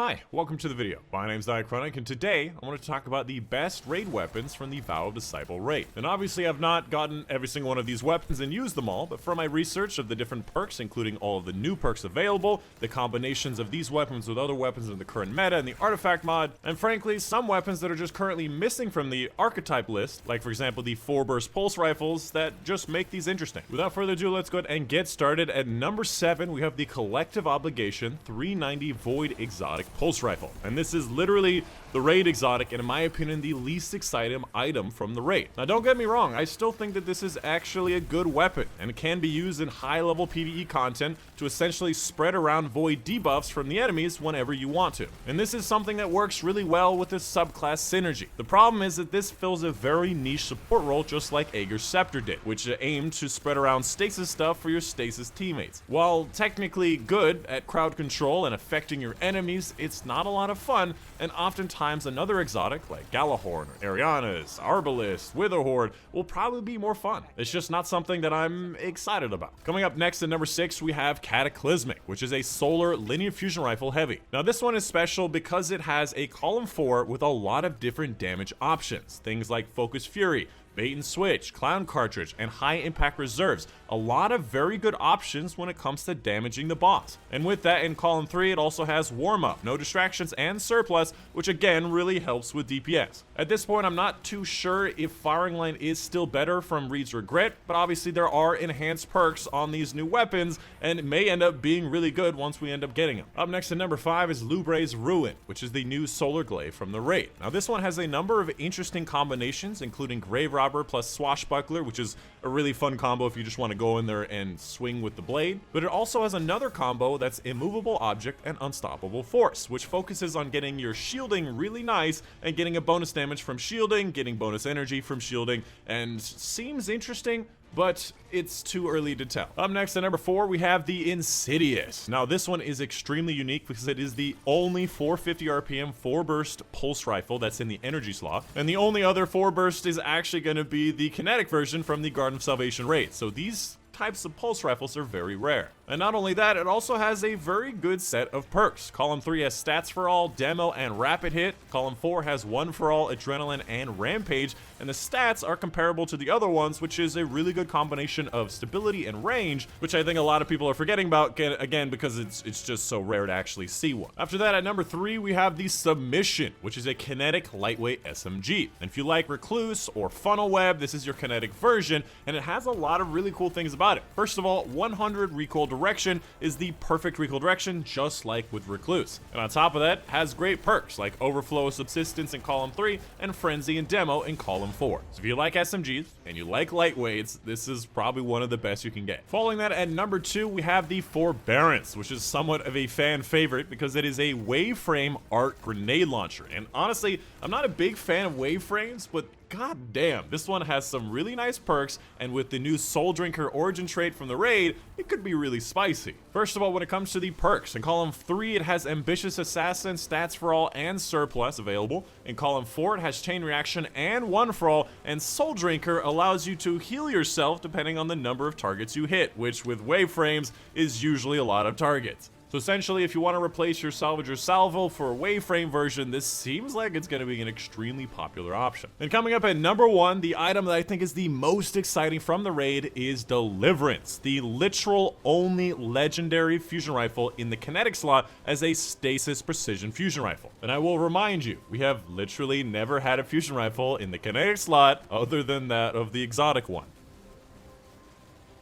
Hi, welcome to the video. My name's Dychronic, and today I want to talk about the best raid weapons from the Vow of Disciple raid. And obviously I've not gotten every single one of these weapons and used them all, but from my research of the different perks, including all of the new perks available, the combinations of these weapons with other weapons in the current meta and the artifact mod, and frankly some weapons that are just currently missing from the archetype list, like for example the 4-burst pulse rifles, that just make these interesting. Without further ado, let's go ahead and get started. At number 7 we have the Collective Obligation 390 Void Exotic Pulse Rifle, and this is literally the raid exotic, and in my opinion the least exciting item from the raid. Now don't get me wrong, I still think that this is actually a good weapon and it can be used in high level PvE content to essentially spread around void debuffs from the enemies whenever you want to, and this is something that works really well with this subclass synergy. The problem is that this fills a very niche support role, just like Aegir's Scepter did, which aimed to spread around stasis stuff for your stasis teammates. While technically good at crowd control and affecting your enemies, it's not a lot of fun, and oftentimes another exotic like Galahorn or Ariana's, Arbalest, Witherhoard will probably be more fun. It's just not something that I'm excited about. Coming up next at number 6 we have Cataclysmic, which is a solar linear fusion rifle heavy. Now this one is special because it has a column 4 with a lot of different damage options, things like Focus Fury, Bait and Switch, Clown Cartridge, and High Impact Reserves. A lot of very good options when it comes to damaging the boss. And with that, in column 3 it also has Warm Up, No Distractions, and Surplus, which again really helps with DPS. At this point I'm not too sure if Firing Line is still better from Reed's Regret, but obviously there are enhanced perks on these new weapons and it may end up being really good once we end up getting them. Up next at number 5 is Lubrice Ruin, which is the new Solar Glaive from the raid. Now this one has a number of interesting combinations, including Grave Robber plus Swashbuckler, which is a really fun combo if you just want to go in there and swing with the blade. But it also has another combo that's Immovable Object and Unstoppable Force, which focuses on getting your shielding really nice and getting a bonus damage from shielding, getting bonus energy from shielding, and seems interesting, but it's too early to tell. Up next at number 4 we have the Insidious. Now this one is extremely unique because it is the only 450 RPM 4-burst pulse rifle that's in the energy slot, and the only other 4-burst is actually going to be the kinetic version from the Garden of Salvation raid. So these types of pulse rifles are very rare. And not only that, it also has a very good set of perks. Column 3 has Stats for All, Demo, and Rapid Hit. Column 4 has One for All, Adrenaline, and Rampage, and the stats are comparable to the other ones, which is a really good combination of stability and range, which I think a lot of people are forgetting about, again, because it's just so rare to actually see one. After that, at number 3 we have the Submission, which is a kinetic lightweight SMG. And if you like Recluse or Funnel Web, this is your kinetic version, and it has a lot of really cool things about it. First of all, 100 recoil direction is the perfect recoil direction, just like with Recluse. And on top of that, has great perks like Overflow Subsistence in column 3 and Frenzy and Demo in column 4. So if you like SMGs and you like lightweights, this is probably one of the best you can get. Following that at number 2 we have the Forbearance, which is somewhat of a fan favorite because it is a waveframe art grenade launcher. And honestly, I'm not a big fan of waveframes, but god damn, this one has some really nice perks, and with the new Soul Drinker origin trait from the raid, it could be really spicy. First of all, when it comes to the perks, in column 3 it has Ambitious Assassin, Stats for All, and Surplus available. In column 4 it has Chain Reaction and One for All, and Soul Drinker allows you to heal yourself depending on the number of targets you hit, which with waveframes is usually a lot of targets. So essentially, if you want to replace your Salvager Salvo for a waveframe version, this seems like it's going to be an extremely popular option. And coming up at number 1, the item that I think is the most exciting from the raid is Deliverance, the literal only legendary fusion rifle in the kinetic slot as a stasis precision fusion rifle. And I will remind you, we have literally never had a fusion rifle in the kinetic slot other than that of the exotic one.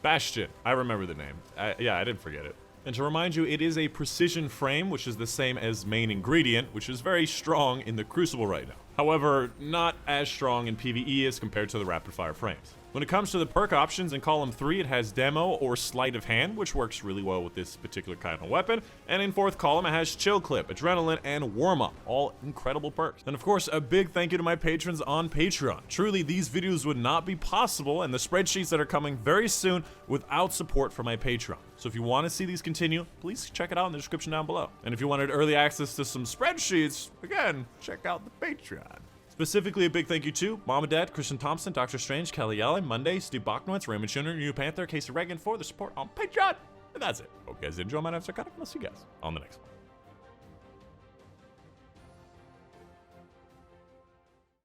Bastion, I remember the name. Yeah, I didn't forget it. And to remind you, it is a precision frame, which is the same as main ingredient, which is very strong in the Crucible right now. However, not as strong in PvE as compared to the rapid fire frames. When it comes to the perk options, in column 3 it has Demo or Sleight of Hand, which works really well with this particular kind of weapon, and in 4th column it has Chill Clip, Adrenaline, and Warm Up, all incredible perks. And of course, a big thank you to my patrons on Patreon. Truly, these videos would not be possible, and the spreadsheets that are coming very soon, without support from my Patreon. So if you want to see these continue, please check it out in the description down below. And if you wanted early access to some spreadsheets, again, check out the Patreon. Specifically, a big thank you to Mom and Dad, Christian Thompson, Dr. Strange, Kelly Allen, Monday, Steve Bachmanwitz, Raymond Jr., New Panther, Casey Reagan for the support on Patreon. And that's it. Hope you guys enjoy my next Dychronic, and I'll see you guys on the next one.